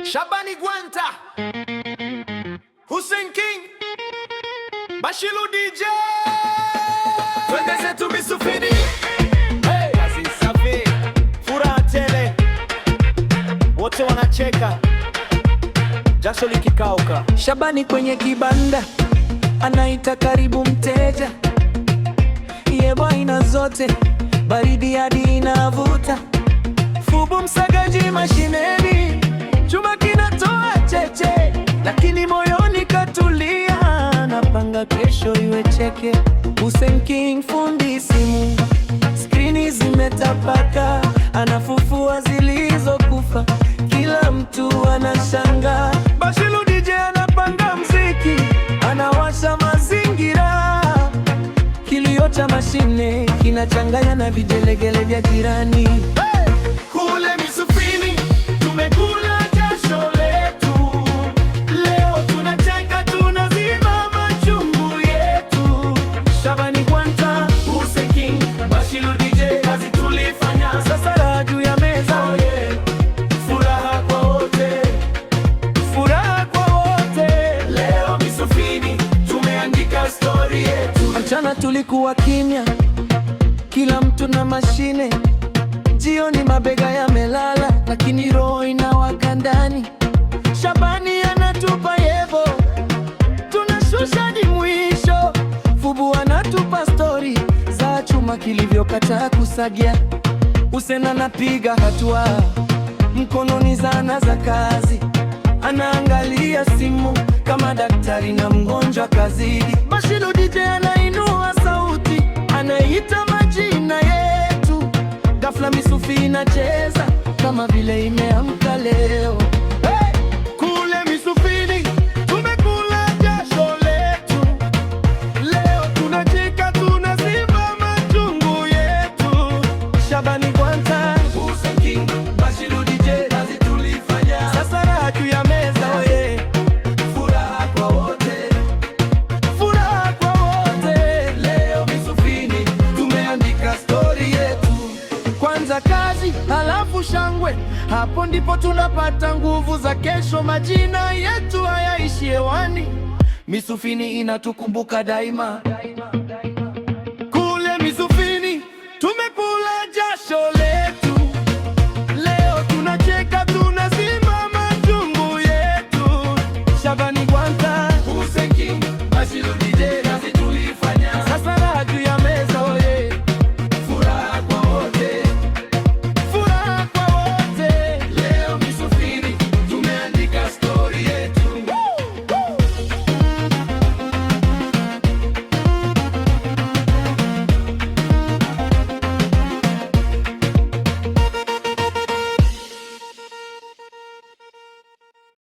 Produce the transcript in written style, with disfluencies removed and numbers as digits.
Shabani Gwanta, Hussein King, Bashiru DJ, twende zetu Misufini. Hey, kazi safi, furaha tele, wote wanacheka, jasho likikauka. Shabani kwenye kibanda, anaita karibu mteja. Yebo aina zote, baridi hadi inavuta. Fubu msagaji mashineni, chuma kinatoa cheche, lakini moyoni katulia, napanga kesho iwe cheke. Hussein King fundi simu, skrini zimetapaka, anafufua zilizokufa, kila mtu anashangaa. Bashiru DJ anapanga mziki, anawasha mazingira, kilio cha mashine kinachanganya na vigelegele vya jirani. Kule Misufini tumekula jasho letu, leo tunacheka, tunazima machungu yetu. Shabani Gwanta, Hussein King, Bashiru DJ, kazi tulifanya, sasa raha juu ya meza. oh yeah. Furaha kwa wote, Furaha kwa wote. leo Misufini tumeandika story yetu. Mchana tulikuwa kimya, kila mtu na mashine. Jioni mabega yamelala, lakini roho inawaka ndani. Shabani anatupa yebo, tunashusha hadi mwisho. Fubu anatupa stori za chuma kilivyokataa kusagia. Hussein anapiga hatua, mkononi zana za kazi, anaangalia simu kama daktari na mgonjwa kazidi. Bashiru DJ anainua sauti, anaita majina yetu. Ghafla Misufini inacheza kama vile imeamka leo. Hey! Kule Misufini tumekula jasho letu, leo tunacheka, tunazima machungu yetu. Shabani Gwanta, Hussein King, Bashiru DJ, kazi tulifanya, sasa raha juu ya meza. Oye, furaha kwa wote, furaha kwa wote. leo Misufini tumeandika story yetu. Kwanza kazi, halafu shangwe, hapo ndipo tunapata nguvu za kesho. Majina yetu hayaishi hewani, Misufini inatukumbuka daima.